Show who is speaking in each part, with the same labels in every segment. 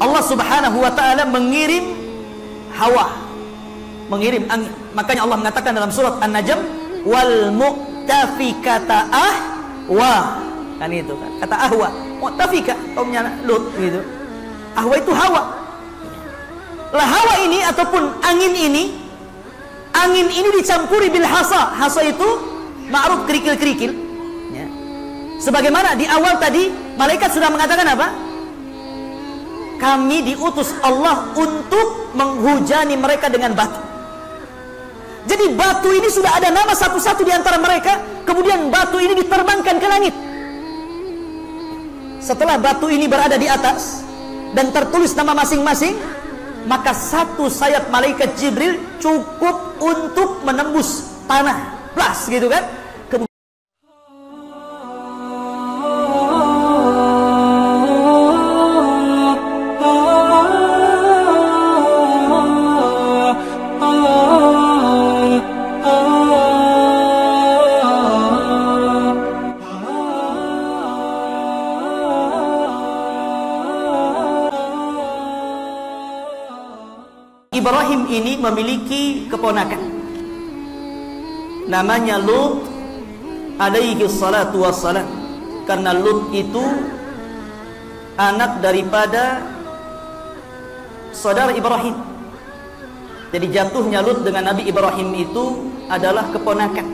Speaker 1: Allah Subhanahu wa ta'ala mengirim hawa, mengirim angin. Makanya Allah mengatakan dalam surat An-Najm, wal mu'tafikata ahwa. Kan itu kan, kata ahwa, mu'tafika kaumnya Lut gitu. Ahwa itu hawa. Lah hawa ini ataupun angin ini dicampuri bil hasa. Hasa itu ma'ruf, kerikil-kerikil ya. Sebagaimana di awal tadi malaikat sudah mengatakan apa? Kami diutus Allah untuk menghujani mereka dengan batu. Jadi batu ini sudah ada nama satu-satu di antara mereka. Kemudian batu ini diterbangkan ke langit. Setelah batu ini berada di atas dan tertulis nama masing-masing, maka satu sayap malaikat Jibril cukup untuk menembus tanah. Plus gitu kan. Ibrahim ini memiliki keponakan namanya Lut alaihi salatu wassalam. Karena Lut itu anak daripada saudara Ibrahim. Jadi jatuhnya Lut dengan Nabi Ibrahim itu adalah keponakan.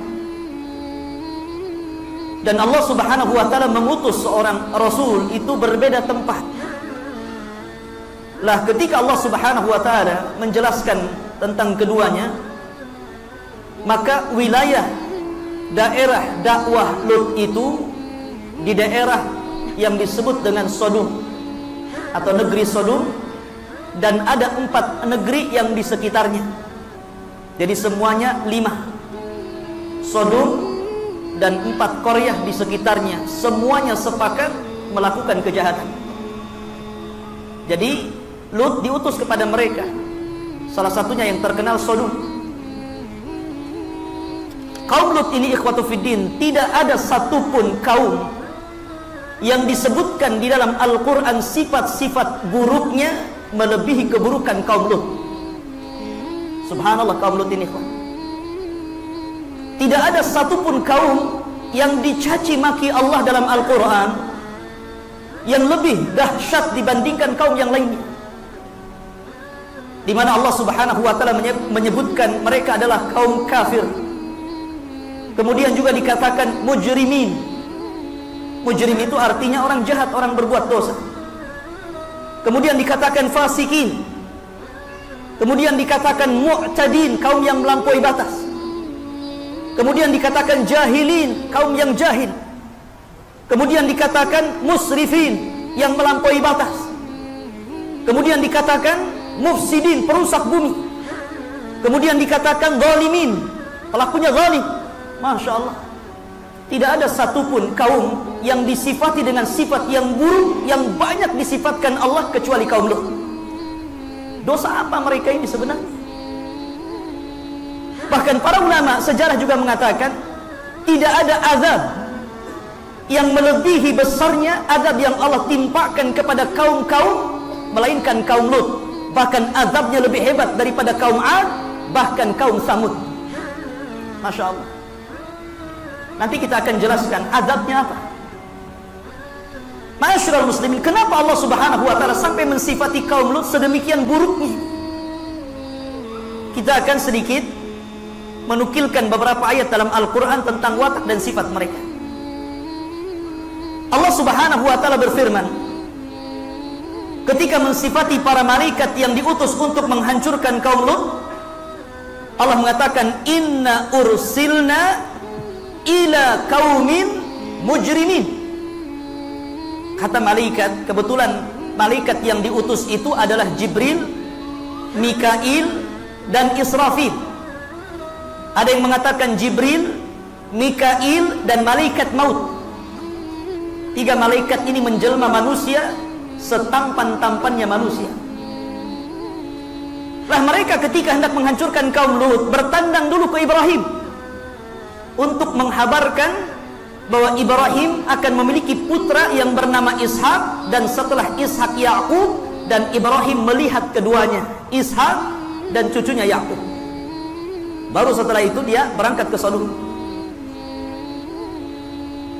Speaker 1: Dan Allah Subhanahu wa ta'ala mengutus seorang Rasul itu berbeda tempat. Lah ketika Allah Subhanahu wa ta'ala menjelaskan tentang keduanya, maka wilayah daerah dakwah Lut itu di daerah yang disebut dengan Sodom atau negeri Sodom, dan ada 4 negeri yang di sekitarnya. Jadi semuanya 5. Sodom dan 4 Korea di sekitarnya, semuanya sepakat melakukan kejahatan. Jadi Lut diutus kepada mereka. Salah satunya yang terkenal Sodom. Kaum Lut ini ikhwatu fiddin, tidak ada satupun kaum yang disebutkan di dalam Al-Quran sifat-sifat buruknya melebihi keburukan kaum Lut. Subhanallah, kaum Lut ini tidak ada satupun kaum yang dicaci maki Allah dalam Al-Quran yang lebih dahsyat dibandingkan kaum yang lainnya, di mana Allah Subhanahu wa ta'ala menyebutkan mereka adalah kaum kafir. Kemudian juga dikatakan mujrimin. Mujrim itu artinya orang jahat, orang berbuat dosa. Kemudian dikatakan fasikin. Kemudian dikatakan mu'tadin, kaum yang melampaui batas. Kemudian dikatakan jahilin, kaum yang jahil. Kemudian dikatakan musrifin, yang melampaui batas. Kemudian dikatakan mufsidin, perusak bumi. Kemudian dikatakan zalimin, pelakunya zalim. Masya Allah, tidak ada satupun kaum yang disifati dengan sifat yang buruk yang banyak disifatkan Allah kecuali kaum Lut. Dosa apa mereka ini sebenarnya? Bahkan para ulama sejarah juga mengatakan tidak ada azab yang melebihi besarnya azab yang Allah timpakan kepada kaum-kaum melainkan kaum Lut. Bahkan azabnya lebih hebat daripada kaum Ad, bahkan kaum Samud. Masya Allah. Nanti kita akan jelaskan azabnya apa. Ma'asyiral muslimin, kenapa Allah Subhanahu wa ta'ala sampai mensifati kaum Lut sedemikian buruknya? Kita akan sedikit menukilkan beberapa ayat dalam Al-Quran tentang watak dan sifat mereka. Allah Subhanahu wa ta'ala berfirman ketika mensifati para malaikat yang diutus untuk menghancurkan kaum Lut, Allah mengatakan inna ursilna ila kaumin mujrimin. Kata malaikat, kebetulan malaikat yang diutus itu adalah Jibril, Mikail, dan Israfil. Ada yang mengatakan Jibril, Mikail, dan malaikat maut. 3 malaikat ini menjelma manusia setampan-tampannya manusia. Lah mereka ketika hendak menghancurkan kaum Lut bertandang dulu ke Ibrahim untuk menghabarkan bahwa Ibrahim akan memiliki putra yang bernama Ishak, dan setelah Ishak Yakub, dan Ibrahim melihat keduanya, Ishak dan cucunya Yakub. Baru setelah itu dia berangkat ke Sodom.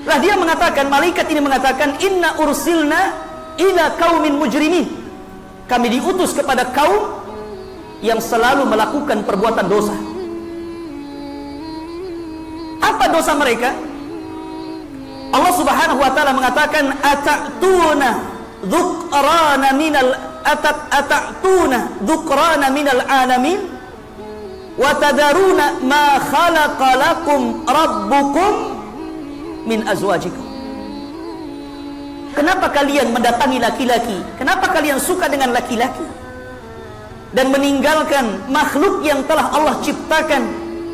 Speaker 1: Lah dia mengatakan, malaikat ini mengatakan, inna ursilna ila qaumin mujrimin. Kami diutus kepada kaum yang selalu melakukan perbuatan dosa. Apa dosa mereka? Allah Subhanahu wa taala mengatakan, ata'tuna dhukrana minal alamin wa tadaruna ma khalaqa lakum rabbukum min azwajikum. Kenapa kalian mendatangi laki-laki? Kenapa kalian suka dengan laki-laki dan meninggalkan makhluk yang telah Allah ciptakan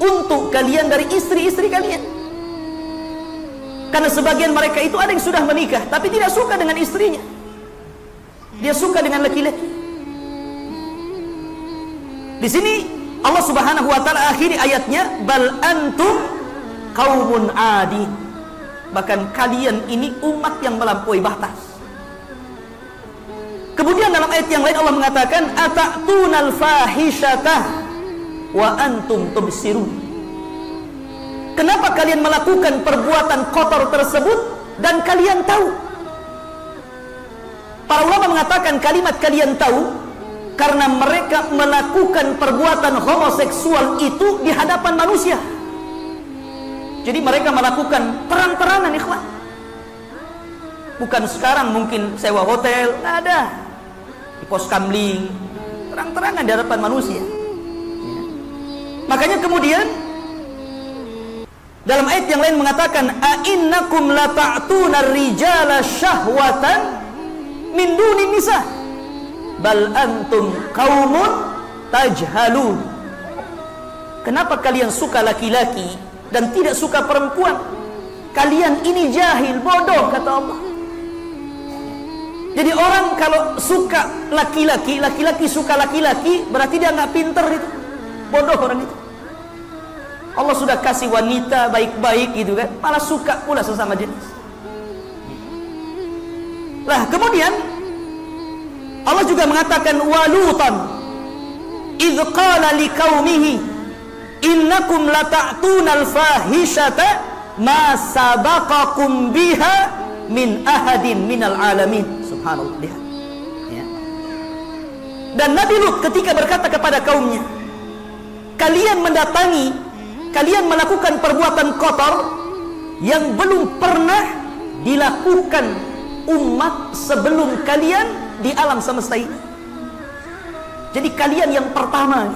Speaker 1: untuk kalian dari istri-istri kalian? Karena sebagian mereka itu ada yang sudah menikah tapi tidak suka dengan istrinya, dia suka dengan laki-laki. Di sini Allah Subhanahu wa taala akhiri ayatnya, bal antum qaumun adi. Bahkan kalian ini umat yang melampaui batas. Kemudian dalam ayat yang lain Allah mengatakan, ata'tunal fahisyata wa antum tubsirun. Kenapa kalian melakukan perbuatan kotor tersebut dan kalian tahu? Para ulama mengatakan kalimat kalian tahu karena mereka melakukan perbuatan homoseksual itu di hadapan manusia. Jadi mereka melakukan terang-terangan, ikhwan. Bukan sekarang mungkin sewa hotel, nggak ada. Di pos kamling, terang-terangan di hadapan manusia. Ya. Makanya kemudian dalam ayat yang lain mengatakan, a'innakum lata'tuna rijala syahwatan min dunin nisa bal antum qaumun tajhalun. Kenapa kalian suka laki-laki dan tidak suka perempuan? Kalian ini jahil, bodoh, kata Allah. Jadi orang kalau suka laki-laki, laki-laki suka laki-laki, berarti dia nggak pinter itu, bodoh orang itu. Allah sudah kasih wanita baik-baik gitu kan, malah suka pula sesama jenis. Lah kemudian Allah juga mengatakan, walutan idh qala liqaumihi innakum lata'tunal fahisyata ma sabaqakum biha min ahadin minal alamin. Subhanallah, lihat ya. Dan Nabi Lut ketika berkata kepada kaumnya, kalian mendatangi, kalian melakukan perbuatan kotor yang belum pernah dilakukan umat sebelum kalian di alam semesta ini. Jadi kalian yang pertama.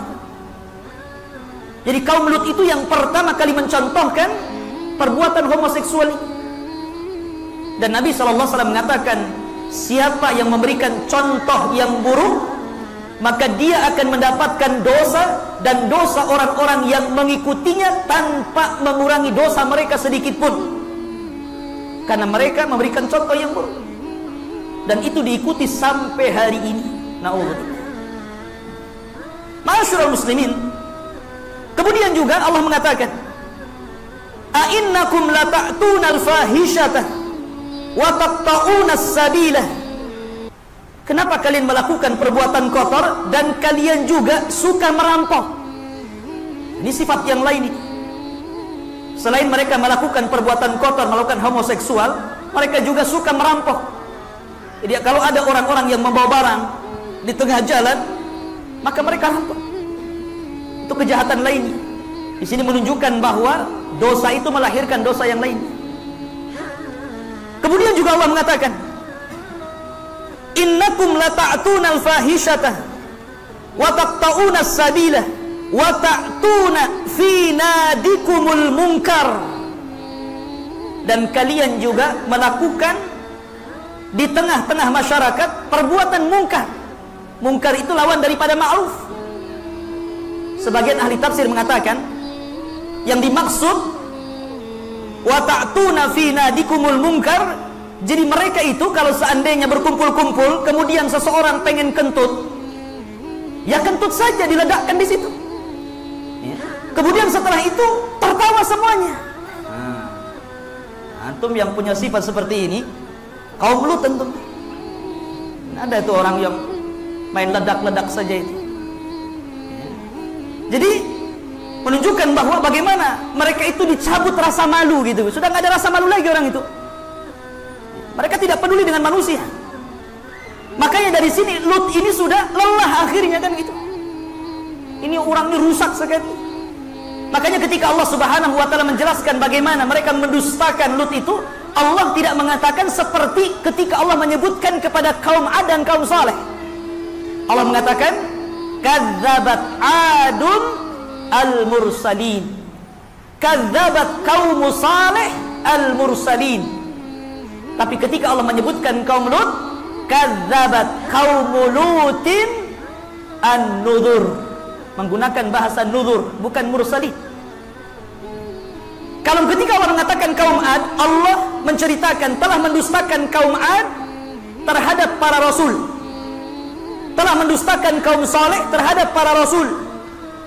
Speaker 1: Jadi kaum Lut itu yang pertama kali mencontohkan perbuatan homoseksual ini. Dan Nabi SAW mengatakan, siapa yang memberikan contoh yang buruk, maka dia akan mendapatkan dosa dan dosa orang-orang yang mengikutinya tanpa mengurangi dosa mereka sedikit pun, karena mereka memberikan contoh yang buruk. Dan itu diikuti sampai hari ini. Na'udzubillah. Ma'asyiral muslimin, kemudian juga Allah mengatakan, a'innakum lata'tunal fahisyata wa taqta'unas sabila. Kenapa kalian melakukan perbuatan kotor dan kalian juga suka merampok? Ini sifat yang lain. Selain mereka melakukan perbuatan kotor, melakukan homoseksual, mereka juga suka merampok. Jadi kalau ada orang-orang yang membawa barang di tengah jalan, maka mereka rampok. Itu kejahatan lainnya. Di sini menunjukkan bahwa dosa itu melahirkan dosa yang lain. Kemudian juga Allah mengatakan, innakum lata'tunal fahisyata wa taqta'unas sabila wa ta'tuna fi nadikumul munkar. Dan kalian juga melakukan di tengah-tengah masyarakat perbuatan mungkar. Mungkar itu lawan daripada ma'ruf. Sebagian ahli tafsir mengatakan yang dimaksud wa ta'tuna fi nadikumul munkar, jadi mereka itu kalau seandainya berkumpul-kumpul kemudian seseorang pengen kentut, ya kentut saja, diledakkan di situ ya. Kemudian setelah itu tertawa semuanya. Antum yang punya sifat seperti ini, kaum Lut tentu. Ada itu orang yang main ledak-ledak saja itu. Jadi menunjukkan bahwa bagaimana mereka itu dicabut rasa malu gitu. Sudah nggak ada rasa malu lagi orang itu. Mereka tidak peduli dengan manusia. Makanya dari sini Lut ini sudah lelah akhirnya kan gitu. Ini orang ini rusak sekali. Makanya ketika Allah Subhanahu wa taala menjelaskan bagaimana mereka mendustakan Lut itu, Allah tidak mengatakan seperti ketika Allah menyebutkan kepada kaum Ad dan kaum Saleh. Allah mengatakan kadzabat Adun al-mursalin, kadzabat kaum Saleh al-mursalin. Tapi ketika Allah menyebutkan kaum Lut, kadzabat kaum Lutin an-nudhur, menggunakan bahasa nudhur, bukan mursalin. Kalau ketika Allah mengatakan kaum Ad, Allah menceritakan telah mendustakan kaum Ad terhadap para rasul, telah mendustakan kaum Saleh terhadap para rasul.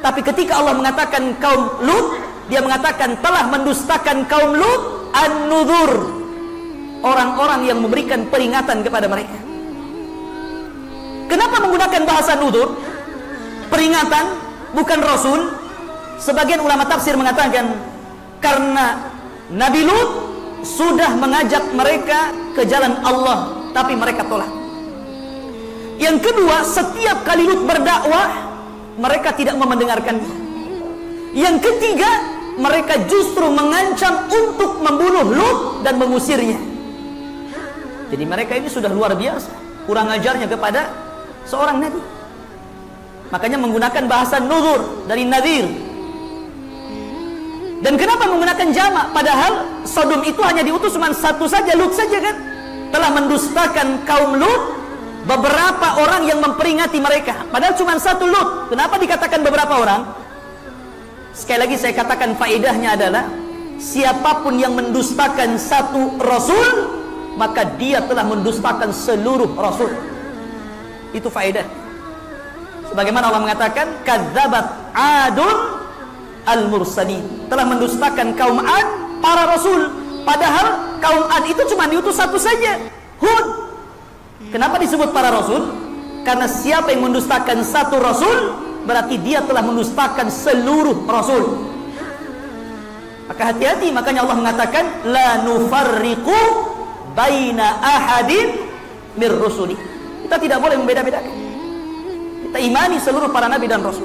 Speaker 1: Tapi ketika Allah mengatakan kaum Lut, dia mengatakan telah mendustakan kaum Lut an-nudhur, orang-orang yang memberikan peringatan kepada mereka. Kenapa menggunakan bahasa nudhur, peringatan, bukan rasul? Sebagian ulama tafsir mengatakan karena Nabi Lut sudah mengajak mereka ke jalan Allah, tapi mereka tolak. Yang kedua, setiap kali Lut berdakwah, mereka tidak mau mendengarkannya. Yang ketiga, mereka justru mengancam untuk membunuh Lut dan mengusirnya. Jadi mereka ini sudah luar biasa kurang ajarnya kepada seorang nabi. Makanya menggunakan bahasa nuzur dari nadhir. Dan kenapa menggunakan jamak? Padahal Sodom itu hanya diutus cuma satu saja, Lut saja kan. Telah mendustakan kaum Lut beberapa orang yang memperingati mereka. Padahal cuma satu Lut. Kenapa dikatakan beberapa orang? Sekali lagi saya katakan faedahnya adalah siapapun yang mendustakan satu rasul, maka dia telah mendustakan seluruh rasul. Itu faedah. Sebagaimana Allah mengatakan kadzabat Adun al-mursalin, telah mendustakan kaum Ad para rasul. Padahal kaum Ad itu cuma diutus satu saja, Hud. Kenapa disebut para rasul? Karena siapa yang mendustakan satu rasul, berarti dia telah mendustakan seluruh rasul. Maka hati-hati, makanya Allah mengatakan la nufarriqu baina ahadin mir rusuli. Kita tidak boleh membeda-bedakan. Kita imani seluruh para nabi dan rasul.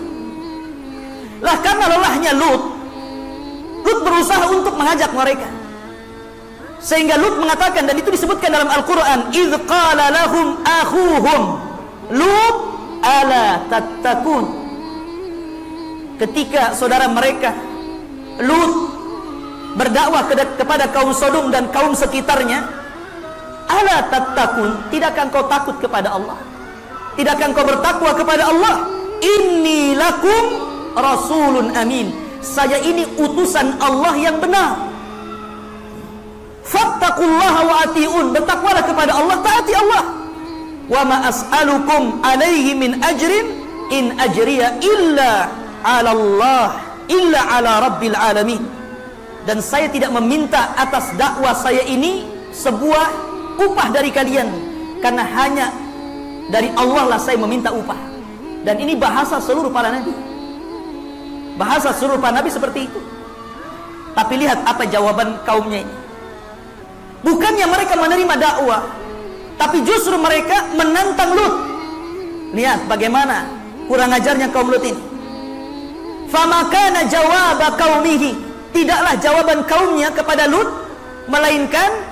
Speaker 1: Lah karena lelahnya Lut berusaha untuk mengajak mereka. Sehingga Lut mengatakan, dan itu disebutkan dalam Al-Quran, idh qala lahum akhuhum Lut ala tattakun. Ketika saudara mereka Lut berdakwah kepada kaum Sodom dan kaum sekitarnya, ala tattakun, tidakkah engkau takut kepada Allah? Tidakkah engkau bertakwa kepada Allah? Inni lakum rasulun amin, saya ini utusan Allah yang benar. Fattaqullaha wa ati'un, bertakwalah kepada Allah, taati Allah. Wa ma as'alukum alaihi min ajrin in ajriya illa 'ala Allah illa 'ala rabbil alamin. Dan saya tidak meminta atas dakwah saya ini sebuah upah dari kalian, karena hanya dari Allah lah saya meminta upah. Dan ini bahasa seluruh para nabi. Bahasa seluruh para nabi seperti itu. Tapi lihat apa jawaban kaumnya ini. Bukannya mereka menerima dakwah, tapi justru mereka menantang Lut. Lihat bagaimana kurang ajarnya kaum Lut ini. Famakana jawab qaumihi, tidaklah jawaban kaumnya kepada Lut melainkan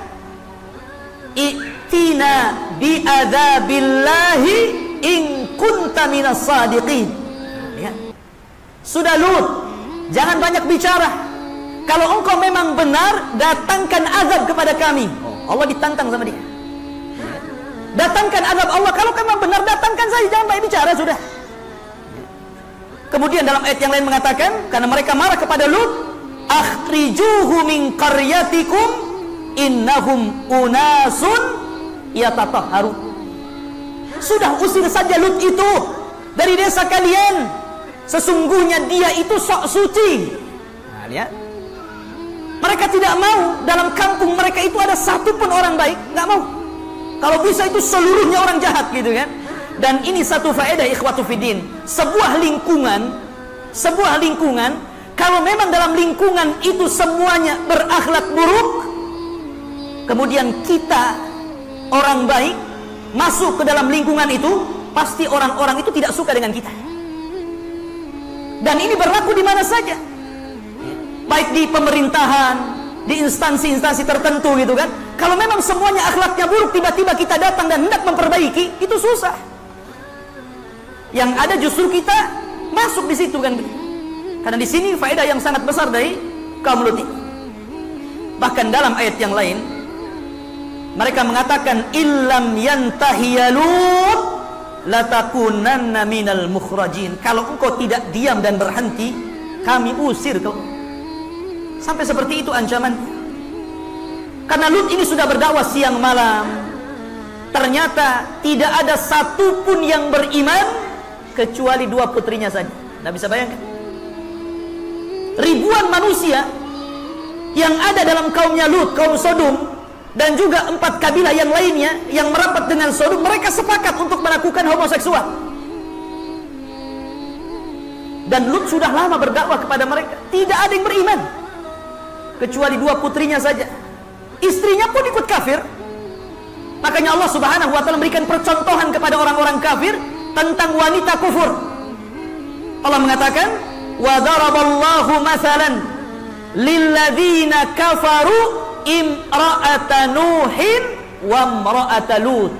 Speaker 1: i'tina bi adzabillahi in kunta minas sadiqin. Ya. Sudah Lut, jangan banyak bicara. Kalau engkau memang benar, datangkan azab kepada kami. Allah ditantang sama dia. Datangkan azab Allah. Kalau memang benar, datangkan saja, jangan banyak bicara, sudah. Kemudian dalam ayat yang lain mengatakan, karena mereka marah kepada Lut, akhrijuhu min qaryatikum innahum unasun yatatahharun. Sudah, usir saja Lut itu dari desa kalian. Sesungguhnya dia itu sok suci. Nah, lihat. Mereka tidak mau dalam kampung mereka itu ada satu pun orang baik, nggak mau. Kalau bisa itu seluruhnya orang jahat gitu kan. Dan ini satu faedah ikhwatu fiddin. Sebuah lingkungan, kalau memang dalam lingkungan itu semuanya berakhlak buruk, kemudian kita orang baik masuk ke dalam lingkungan itu, pasti orang-orang itu tidak suka dengan kita. Dan ini berlaku di mana saja, baik di pemerintahan, di instansi-instansi tertentu gitu kan. Kalau memang semuanya akhlaknya buruk, tiba-tiba kita datang dan hendak memperbaiki, itu susah. Yang ada justru kita masuk di situ kan. Karena di sini faedah yang sangat besar dari kaum Lut. Bahkan dalam ayat yang lain mereka mengatakan illam yantahiya Lut latakunanna minal mukhrajin. Kalau engkau tidak diam dan berhenti, kami usir kau. Sampai seperti itu ancaman. Karena Lut ini sudah berdakwah siang malam, ternyata tidak ada satupun yang beriman kecuali 2 putrinya saja. Nggak bisa bayangkan. Ribuan manusia yang ada dalam kaumnya Lut, kaum Sodom, dan juga 4 kabilah yang lainnya yang merapat dengan Sodom, mereka sepakat untuk melakukan homoseksual. Dan Lut sudah lama berdakwah kepada mereka, tidak ada yang beriman kecuali 2 putrinya saja. Istrinya pun ikut kafir. Makanya Allah Subhanahu wa ta'ala memberikan percontohan kepada orang-orang kafir tentang wanita kufur. Allah mengatakan, wa daraballahu mathalan lilladzina kafaru imra'ata nuhin wa imra'ata lut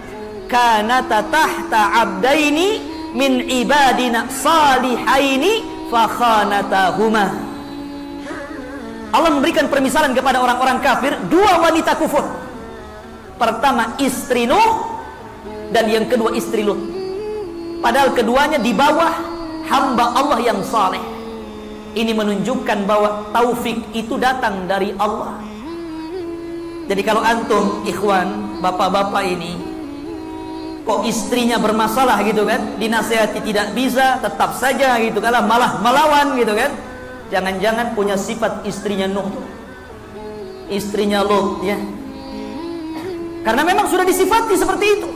Speaker 1: kanata tahta abdaini min ibadina salihaini fakhanatahuma. Allah memberikan permisalan kepada orang-orang kafir 2 wanita kufur. Pertama istri Nuh, dan yang kedua istri Lut. Padahal keduanya di bawah hamba Allah yang saleh. Ini menunjukkan bahwa taufik itu datang dari Allah. Jadi kalau antum ikhwan, bapak-bapak ini kok istrinya bermasalah gitu kan, dinasihati tidak bisa, tetap saja gitu kan, malah melawan gitu kan, jangan-jangan punya sifat istrinya Nuh, istrinya Lut ya. Karena memang sudah disifati seperti itu.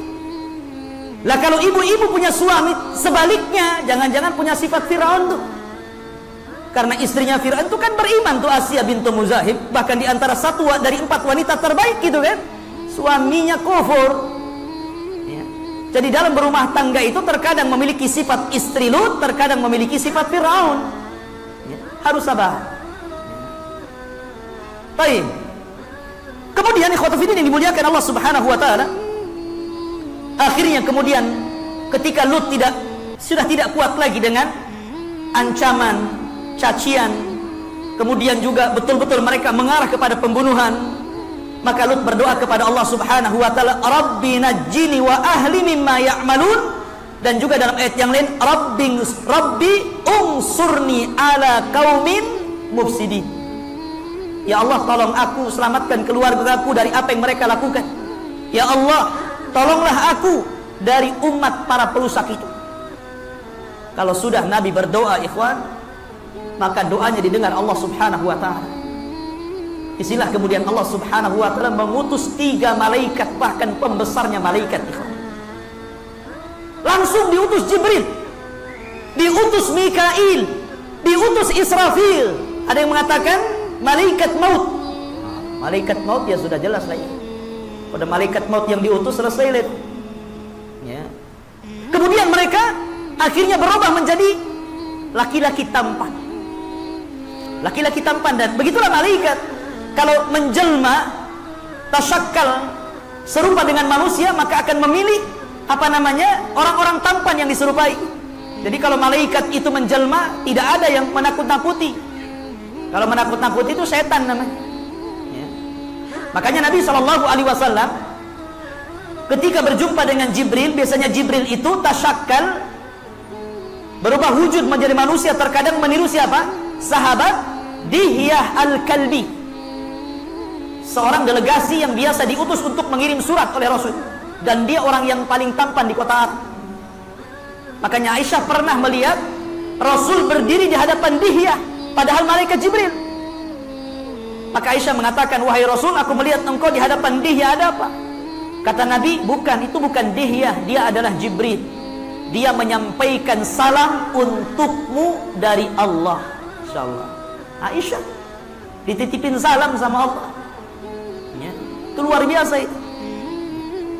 Speaker 1: Lah kalau ibu-ibu punya suami sebaliknya, jangan-jangan punya sifat Firaun tuh. Karena istrinya Firaun itu kan beriman tuh, Asiyah bintu Muzahib, bahkan di antara 1 dari 4 wanita terbaik gitu kan. Suaminya kufur. Ya. Jadi dalam berumah tangga itu terkadang memiliki sifat istri Lut, terkadang memiliki sifat Firaun. Ya. Harus sabar. Baik. Kemudian ikhwatu fiddin yang dimuliakan Allah Subhanahu wa taala, akhirnya kemudian ketika Lut sudah tidak kuat lagi dengan ancaman, cacian, kemudian juga betul-betul mereka mengarah kepada pembunuhan, maka Lut berdoa kepada Allah Subhanahu wa taala, Rabbi najjini wa ahli mimma ya'malun. Dan juga dalam ayat yang lain, Rabbi unsurni ala qaumin mufsidin. Ya Allah, tolong aku, selamatkan keluargaku dari apa yang mereka lakukan. Ya Allah, tolonglah aku dari umat para perusak itu. Kalau sudah Nabi berdoa ikhwan, maka doanya didengar Allah Subhanahu wa ta'ala. Isilah kemudian Allah Subhanahu wa ta'ala mengutus 3 malaikat, bahkan pembesarnya malaikat ikhwan. Langsung diutus Jibril, diutus Mikail, diutus Israfil. Ada yang mengatakan malaikat maut. Malaikat maut ya sudah jelas lah ya. Pada malaikat maut yang diutus selesai lihat. Ya. Kemudian mereka akhirnya berubah menjadi laki-laki tampan. Laki-laki tampan, dan begitulah malaikat. Kalau menjelma, tasyakkal, serupa dengan manusia, maka akan memilih orang-orang tampan yang diserupai. Jadi kalau malaikat itu menjelma, tidak ada yang menakut-nakuti. Kalau menakut-nakuti itu setan namanya. Ya. Makanya Nabi SAW ketika berjumpa dengan Jibril, biasanya Jibril itu tasyakkal, berubah wujud menjadi manusia, terkadang meniru siapa? Sahabat Dihyah Al-Kalbi, seorang delegasi yang biasa diutus untuk mengirim surat oleh Rasul, dan dia orang yang paling tampan di kota Arab. Makanya Aisyah pernah melihat Rasul berdiri di hadapan Dihyah, padahal malaikat Jibril. Maka Aisyah mengatakan, wahai Rasul, aku melihat engkau di hadapan Dihyah, ada apa? Kata Nabi, bukan, itu bukan Dihyah, dia adalah Jibril. dia menyampaikan salam untukmu dari Allah. Insyaallah. Aisyah dititipin salam sama Allah. Ya, itu luar biasa itu.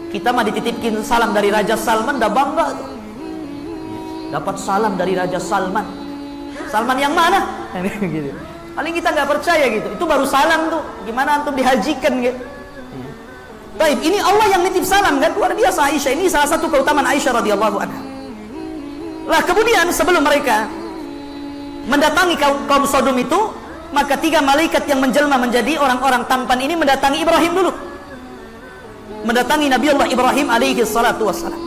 Speaker 1: Kita mah dititipin salam dari Raja Salman, dah bangga tuh. Dapat salam dari Raja Salman. Salman yang mana? Gitu. Paling kita nggak percaya gitu. Itu baru salam tuh. Gimana antum dihajikan gitu. Baik, ini Allah yang nitip salam kan, luar biasa Aisyah. Ini salah satu keutamaan Aisyah radhiyallahu anha. Lah kemudian sebelum mereka mendatangi kaum Sodom itu, maka 3 malaikat yang menjelma menjadi orang-orang tampan ini mendatangi Ibrahim dulu. Mendatangi Nabi Allah Ibrahim alaihi salatu wassalam.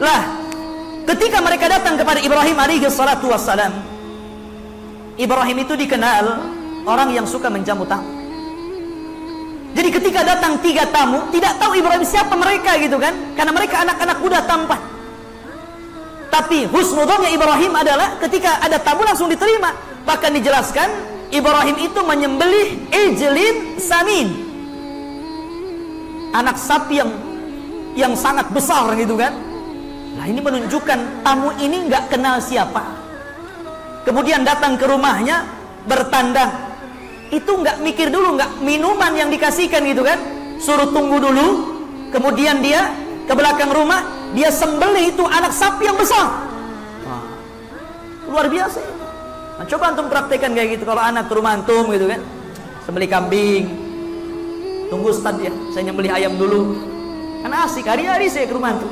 Speaker 1: Lah, ketika mereka datang kepada Ibrahim alaihi salatu wassalam, Ibrahim itu dikenal orang yang suka menjamu tamu. Jadi ketika datang 3 tamu, tidak tahu Ibrahim siapa mereka gitu kan, karena mereka anak-anak muda tampan. Tapi husnudonnya Ibrahim adalah ketika ada tamu langsung diterima. Bahkan dijelaskan Ibrahim itu menyembelih ijlin samin, anak sapi yang sangat besar gitu kan. Nah ini menunjukkan tamu ini nggak kenal siapa. Kemudian datang ke rumahnya bertandang, itu nggak mikir dulu, nggak minuman yang dikasihkan gitu kan, suruh tunggu dulu. Kemudian dia ke belakang rumah, dia sembelih itu anak sapi yang besar. Luar biasa. Nah, coba antum praktekkan kayak gitu kalau anak ke rumah antum gitu kan, sembelih kambing. Tunggu Ustaz ya, saya nyembelih ayam dulu. Kan asik, hari-hari saya ke rumah antum.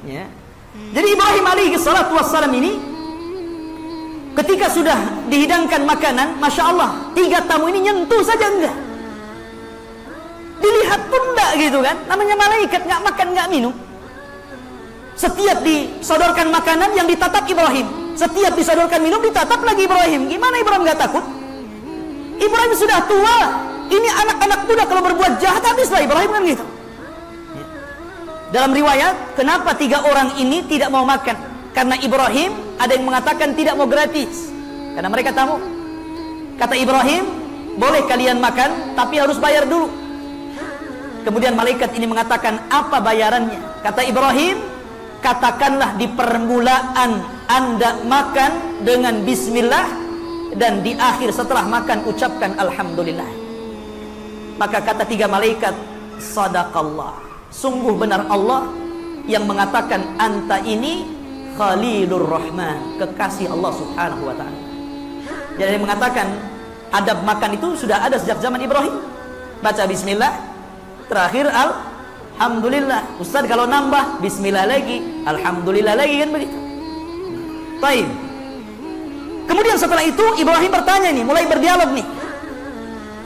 Speaker 1: Ya. Jadi Ibrahim alaihi salatu wassalam ini ketika sudah dihidangkan makanan, Masya Allah, 3 tamu ini nyentuh saja enggak, dilihat pun enggak gitu kan. Namanya malaikat, nggak makan nggak minum. Setiap disodorkan makanan yang ditatap Ibrahim, setiap disodorkan minum ditatap lagi Ibrahim. Gimana Ibrahim nggak takut? Ibrahim sudah tua, ini anak-anak muda kalau berbuat jahat habislah Ibrahim kan gitu. Dalam riwayat, kenapa 3 orang ini tidak mau makan? Karena Ibrahim, ada yang mengatakan tidak mau gratis, karena mereka tamu. Kata Ibrahim, boleh kalian makan, tapi harus bayar dulu. Kemudian malaikat ini mengatakan, apa bayarannya? Kata Ibrahim, katakanlah di permulaan Anda makan dengan bismillah, dan di akhir setelah makan ucapkan alhamdulillah. Maka kata 3 malaikat, sadaqallah, sungguh benar Allah yang mengatakan anta ini Khalilur Rahman, kekasih Allah subhanahu wa ta'ala. Jadi yang mengatakan adab makan itu sudah ada sejak zaman Ibrahim. Baca bismillah, terakhir alhamdulillah. Ustaz kalau nambah bismillah lagi, alhamdulillah lagi, kan begitu. Baik. Kemudian setelah itu Ibrahim bertanya nih, mulai berdialog nih.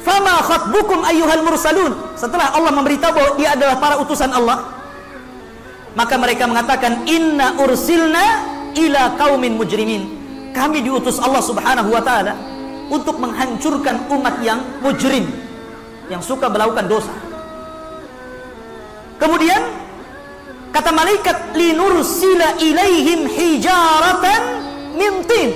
Speaker 1: Fama khatbukum ayyuhal mursalun. Setelah Allah memberitahu bahwa dia adalah para utusan Allah, maka mereka mengatakan, inna ursilna ila qaumin mujrimin. Kami diutus Allah subhanahu wa ta'ala untuk menghancurkan umat yang mujrim, yang suka melakukan dosa. Kemudian kata malaikat, linursila ilaihim hijaratan min tin.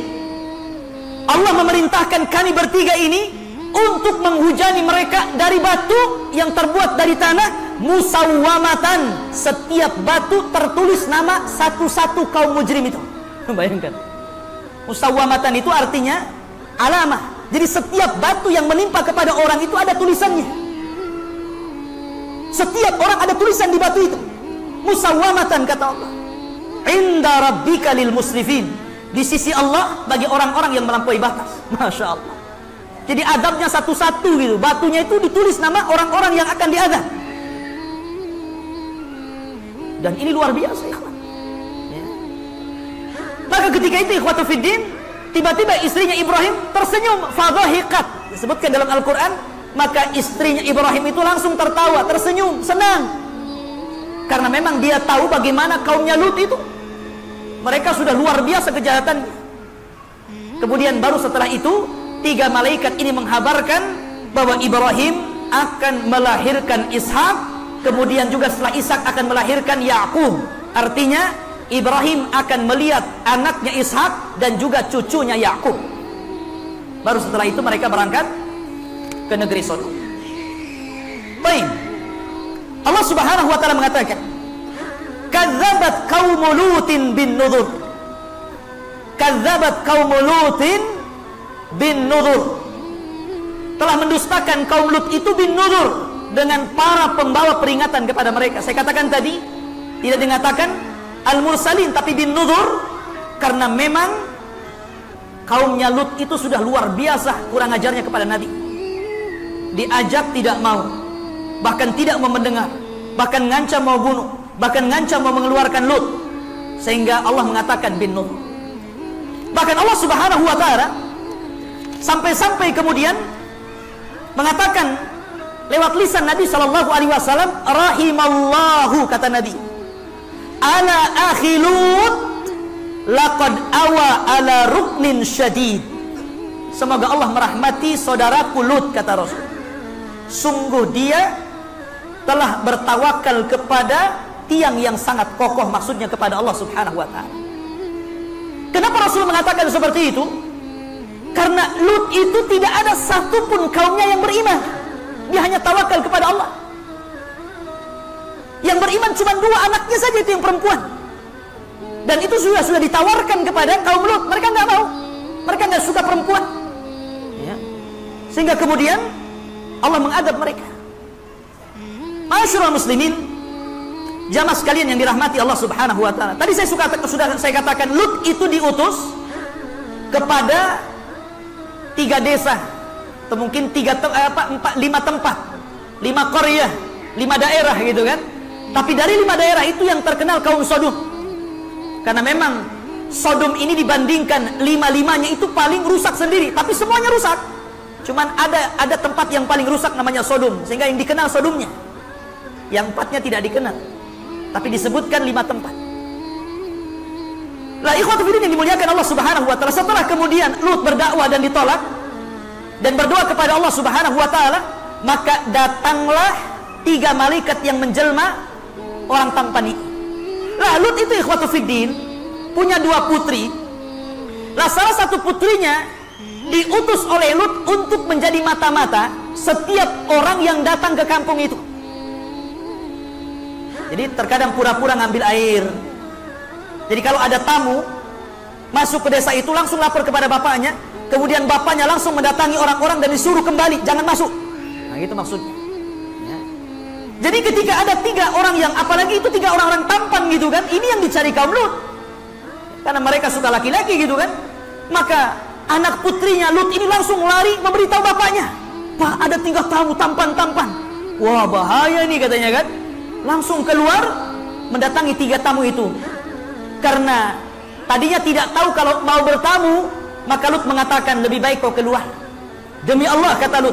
Speaker 1: Allah memerintahkan kami bertiga ini untuk menghujani mereka dari batu yang terbuat dari tanah, musawwamatan. Setiap batu tertulis nama satu-satu kaum mujrim itu. Bayangkan, musawwamatan itu artinya alamah. Jadi setiap batu yang menimpa kepada orang itu ada tulisannya. Setiap orang ada tulisan di batu itu. Musawwamatan, kata Allah, inda rabbika lil musrifin, di sisi Allah bagi orang-orang yang melampaui batas. Masya Allah. Jadi adabnya satu-satu gitu. Batunya itu ditulis nama orang-orang yang akan diadab. Dan ini luar biasa, ikhwan. Ya. Maka ketika itu ikhwatu fiddin, tiba-tiba istrinya Ibrahim tersenyum, fadhahiqat. Disebutkan dalam Al-Quran, maka istrinya Ibrahim itu langsung tertawa, tersenyum, senang. Karena memang dia tahu bagaimana kaumnya Lut itu. Mereka sudah luar biasa kejahatannya. Kemudian baru setelah itu 3 malaikat ini menghabarkan bahwa Ibrahim akan melahirkan Ishak, kemudian juga setelah Ishak akan melahirkan Yakub. Artinya Ibrahim akan melihat anaknya Ishak dan juga cucunya Yakub. Baru setelah itu mereka berangkat ke negeri Sodom. Baik. Allah subhanahu wa ta'ala mengatakan, kadzabat qaum Lutin bin nuzur. Kadzabat qaum Lutin bin nuzur. Telah mendustakan kaum Lut itu bin nuzur dengan para pembawa peringatan kepada mereka. Saya katakan tadi tidak dikatakan al-mursalin tapi bin nuzur karena memang kaumnya Lut itu sudah luar biasa kurang ajarnya kepada Nabi. Diajak tidak mau, bahkan tidak mau mendengar, bahkan ngancam mau bunuh, bahkan ngancam mau mengeluarkan Lut, sehingga Allah mengatakan bin nuzur. Bahkan Allah Subhanahu wa taala sampai-sampai kemudian mengatakan lewat lisan Nabi sallallahu alaihi wasallam, rahimallahu, kata Nabi, ala akhi Lut laqad awa ala ruknin syadid. Semoga Allah merahmati saudaraku Lut, kata Rasul. Sungguh dia telah bertawakal kepada tiang yang sangat kokoh, maksudnya kepada Allah Subhanahu wa taala. Kenapa Rasul mengatakan seperti itu? Karena Lut itu tidak ada satupun kaumnya yang beriman. Dia hanya tawakal kepada Allah. Yang beriman cuma 2 anaknya saja, itu yang perempuan. Dan itu sudah ditawarkan kepada kaum Lut. Mereka nggak mau. Mereka nggak suka perempuan. Ya. Sehingga kemudian Allah mengadab mereka. Ma'asyiral muslimin, jamaah sekalian yang dirahmati Allah Subhanahu wa taala. Tadi sudah saya katakan Lut itu diutus kepada 3 desa, atau mungkin 5 tempat, 5 qaryah, 5 daerah gitu kan. Tapi dari 5 daerah itu yang terkenal kaum Sodom. Karena memang Sodom ini dibandingkan 5-5-nya itu paling rusak sendiri, tapi semuanya rusak. Cuman ada tempat yang paling rusak namanya Sodom, sehingga yang dikenal Sodomnya. Yang 4-nya tidak dikenal, tapi disebutkan 5 tempat. Lah ikhwatu fillah yang dimuliakan Allah Subhanahu wa taala, setelah kemudian Lut berdakwah dan ditolak dan berdoa kepada Allah Subhanahu wa taala, maka datanglah 3 malaikat yang menjelma orang tampan itu. Lah Lut itu ikhwatu fiddin punya 2 putri. Lah salah satu putrinya diutus oleh Lut untuk menjadi mata-mata setiap orang yang datang ke kampung itu. Jadi terkadang pura-pura ngambil air. Jadi kalau ada tamu masuk ke desa itu, langsung lapor kepada bapaknya, kemudian bapaknya langsung mendatangi orang-orang dan disuruh kembali, jangan masuk. Nah itu maksudnya ya. Jadi ketika ada 3 orang yang, apalagi itu 3 orang-orang tampan gitu kan, ini yang dicari kaum Lut, karena mereka suka laki-laki gitu kan. Maka anak putrinya Lut ini langsung lari memberitahu bapaknya, "Pak, ada 3 tamu tampan-tampan." Wah bahaya nih katanya kan. Langsung keluar mendatangi 3 tamu itu. Karena tadinya tidak tahu kalau mau bertamu, maka Lut mengatakan, lebih baik kau keluar. Demi Allah, kata Lut,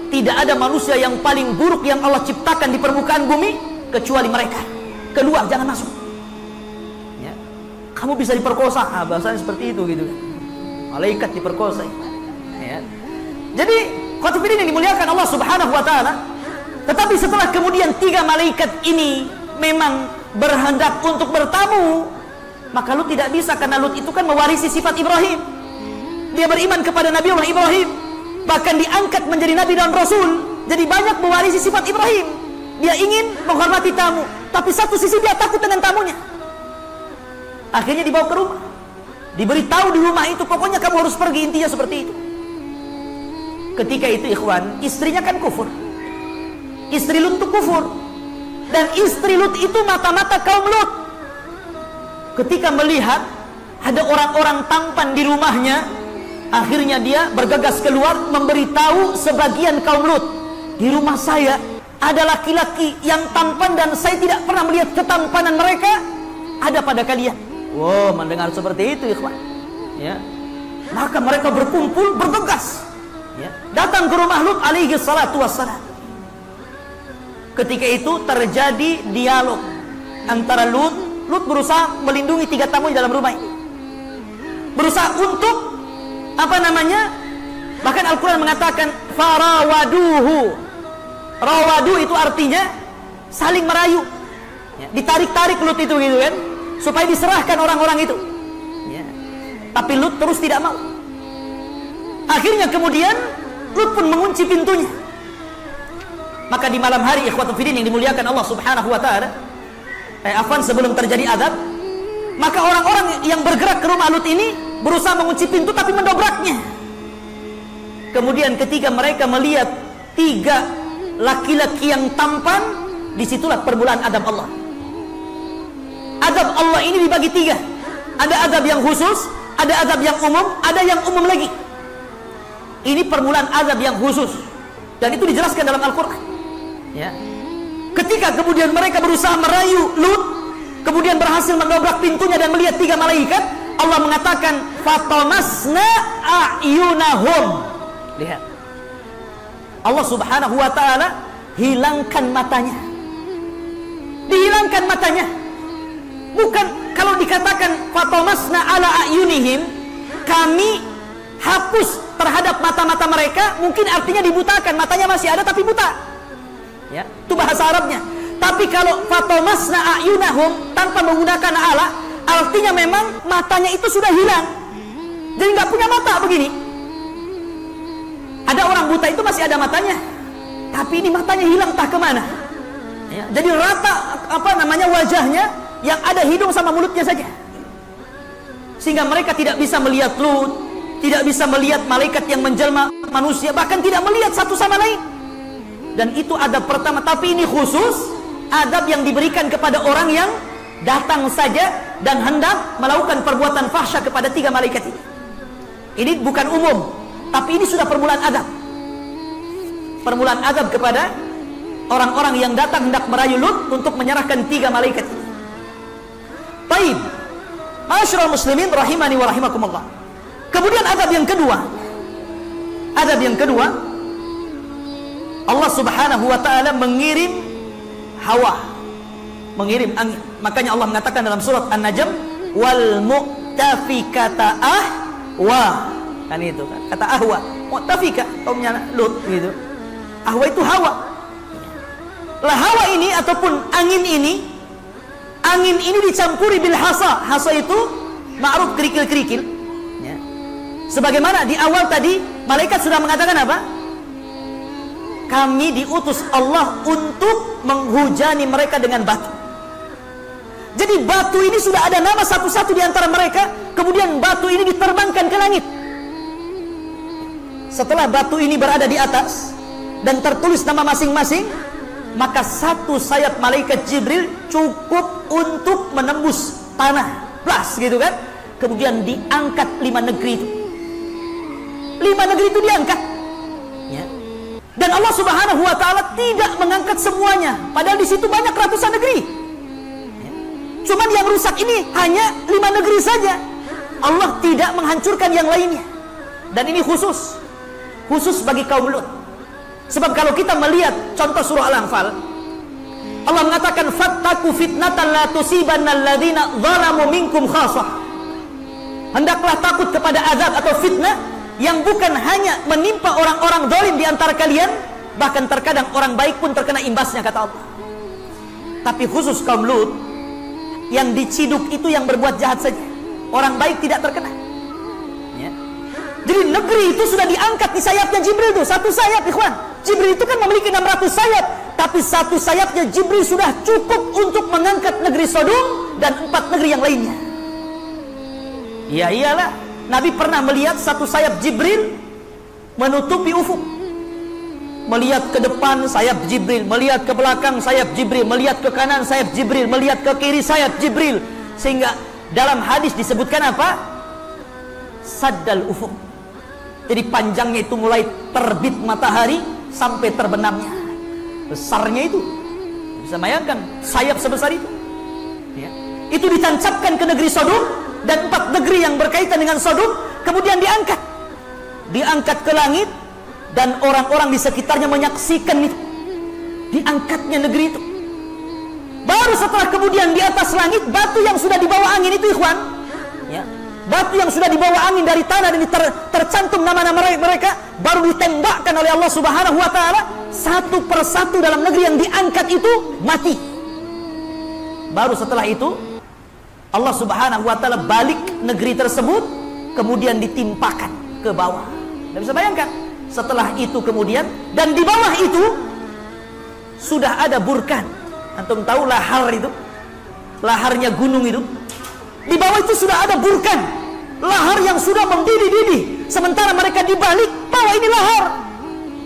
Speaker 1: tidak ada manusia yang paling buruk yang Allah ciptakan di permukaan bumi kecuali mereka. Keluar, jangan masuk ya. Kamu bisa diperkosa, bahasanya seperti itu gitu. Malaikat diperkosa ya. Jadi khotibin yang dimuliakan Allah Subhanahu wa taala. Tetapi setelah kemudian 3 malaikat ini memang berhendak untuk bertamu, maka Lut tidak bisa, karena Lut itu kan mewarisi sifat Ibrahim. Dia beriman kepada Nabi Allah Ibrahim, bahkan diangkat menjadi Nabi dan Rasul. Jadi banyak mewarisi sifat Ibrahim. Dia ingin menghormati tamu, tapi satu sisi dia takut dengan tamunya. Akhirnya dibawa ke rumah, diberitahu di rumah itu, pokoknya kamu harus pergi, intinya seperti itu. Ketika itu ikhwan, istrinya kan kufur. Istri Lut itu kufur. Dan istri Lut itu mata-mata kaum Lut. Ketika melihat ada orang-orang tampan di rumahnya, akhirnya dia bergegas keluar memberitahu sebagian kaum Lut, di rumah saya ada laki-laki yang tampan dan saya tidak pernah melihat ketampanan mereka ada pada kalian. Wow, mendengar seperti itu ikhwan ya, maka mereka berkumpul bergegas ya, datang ke rumah Lut alaihi salatu wassalam. Ketika itu terjadi dialog antara Lut berusaha melindungi 3 tamu di dalam rumah ini, berusaha untuk bahkan Al-Quran mengatakan farawaduhu. Rawadu itu artinya saling merayu ya, ditarik-tarik Lut itu gitu kan, supaya diserahkan orang-orang itu ya. Tapi Lut terus tidak mau. Akhirnya kemudian Lut pun mengunci pintunya. Maka di malam hari ikhwatu fiddin yang dimuliakan Allah Subhanahu wa taala, sebelum terjadi azab, maka orang-orang yang bergerak ke rumah Lut ini berusaha mengunci pintu tapi mendobraknya. Kemudian ketika mereka melihat 3 laki-laki yang tampan, disitulah permulaan azab Allah. Azab Allah ini dibagi 3. Ada azab yang khusus, ada azab yang umum, ada yang umum lagi. Ini permulaan azab yang khusus, dan itu dijelaskan dalam Al-Quran. Ya. Ketika kemudian mereka berusaha merayu Lut, kemudian berhasil mendobrak pintunya dan melihat 3 malaikat, Allah mengatakan fatamasna a'yunahum. Lihat, Allah subhanahu wa ta'ala hilangkan matanya. Dihilangkan matanya. Bukan kalau dikatakan fatamasna ala a'yunihim, kami hapus terhadap mata-mata mereka, mungkin artinya dibutakan, matanya masih ada tapi buta. Ya, itu bahasa Arabnya. Tapi kalau fatamasna a'yunahum tanpa menggunakan ala, artinya memang matanya itu sudah hilang. Jadi nggak punya mata begini. Ada orang buta itu masih ada matanya, tapi ini matanya hilang entah kemana. Ya, jadi rata wajahnya, yang ada hidung sama mulutnya saja. Sehingga mereka tidak bisa melihat Lut, tidak bisa melihat malaikat yang menjelma manusia, bahkan tidak melihat satu sama lain. Dan itu adab pertama. Tapi ini khusus adab yang diberikan kepada orang yang datang saja dan hendak melakukan perbuatan fahsya kepada 3 malaikat ini. Ini bukan umum, tapi ini sudah permulaan adab. Permulaan adab kepada orang-orang yang datang hendak merayu Lut untuk menyerahkan 3 malaikat ini. Baik, ma'asyiral muslimin rahimani wa rahimakumullah. Kemudian adab yang kedua, Allah subhanahu wa ta'ala mengirim hawa, mengirim angin. Makanya Allah mengatakan dalam surat An-Najm, wal mu'tafikata ahwa. Kan itu kan, kata ahwa, mu'tafika, kaumnya Lut gitu. Ahwa itu hawa. Lah hawa ini ataupun angin ini dicampuri bil hasa. Hasa itu ma'ruf, kerikil-kerikil. Ya. Sebagaimana di awal tadi malaikat sudah mengatakan apa? Kami diutus Allah untuk menghujani mereka dengan batu. Jadi batu ini sudah ada nama satu-satu di antara mereka. Kemudian batu ini diterbangkan ke langit. Setelah batu ini berada di atas dan tertulis nama masing-masing, maka satu sayap malaikat Jibril cukup untuk menembus tanah, plus gitu kan. Kemudian diangkat 5 negeri itu. 5 negeri itu diangkat. Ya. Dan Allah subhanahu wa ta'ala tidak mengangkat semuanya, padahal di situ banyak ratusan negeri. Ya. Cuman yang rusak ini hanya 5 negeri saja. Allah tidak menghancurkan yang lainnya. Dan ini khusus bagi kaum Lut. Sebab kalau kita melihat contoh surah Al-Anfal, Allah mengatakan fattaku fitnatan la tusibanna alladzina zalamu minkum khassah. Hendaklah takut kepada azab atau fitnah yang bukan hanya menimpa orang-orang zalim di antara kalian, bahkan terkadang orang baik pun terkena imbasnya, kata Allah. Tapi khusus kaum Lut, yang diciduk itu yang berbuat jahat saja, orang baik tidak terkena. Ya. Jadi negeri itu sudah diangkat di sayapnya Jibril itu, satu sayap, ikhwan. Jibril itu kan memiliki 600 sayap, tapi satu sayapnya Jibril sudah cukup untuk mengangkat negeri Sodom dan 4 negeri yang lainnya. Ya iyalah, Nabi pernah melihat satu sayap Jibril menutupi ufuk. Melihat ke depan sayap Jibril, melihat ke belakang sayap Jibril, melihat ke kanan sayap Jibril, melihat ke kiri sayap Jibril. Sehingga dalam hadis disebutkan apa? Saddal ufuk. Jadi panjangnya itu mulai terbit matahari sampai terbenamnya. Besarnya itu, bisa bayangkan sayap sebesar itu. Ya. Itu ditancapkan ke negeri Sodom dan 4 negeri yang berkaitan dengan Sodom, kemudian diangkat ke langit, dan orang-orang di sekitarnya menyaksikan itu, diangkatnya negeri itu. Baru setelah kemudian di atas langit, batu yang sudah dibawa angin itu, ikhwan, ya, batu yang sudah dibawa angin dari tanah dan tercantum nama-nama mereka, baru ditembakkan oleh Allah subhanahu wa ta'ala, satu persatu dalam negeri yang diangkat itu mati. Baru setelah itu Allah subhanahu wa ta'ala balik negeri tersebut, kemudian ditimpakan ke bawah. Anda bisa bayangkan, setelah itu kemudian, dan di bawah itu sudah ada burkan. Antum tahu lahar itu? laharnya gunung itu. Di bawah itu sudah ada burkan, lahar yang sudah mendidih-didih. Sementara mereka di balik bawah ini lahar.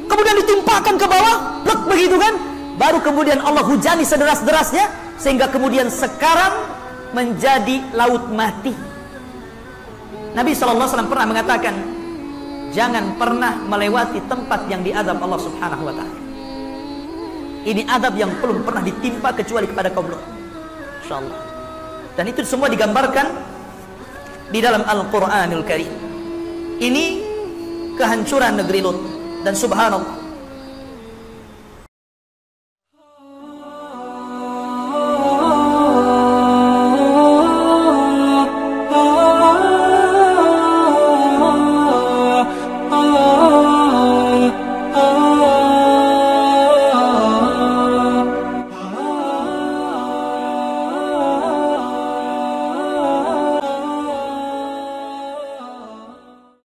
Speaker 1: Kemudian ditimpakan ke bawah, plek begitu kan? Baru kemudian Allah hujani sederas-derasnya, sehingga kemudian sekarang menjadi laut mati. Nabi SAW pernah mengatakan, jangan pernah melewati tempat yang diazab Allah Subhanahu wa ta'ala. Ini azab yang belum pernah ditimpa kecuali kepada kaum Lut. Insyaallah. Dan itu semua digambarkan di dalam Al-Qur'anul Karim. Ini kehancuran negeri Lut. Dan subhanallah,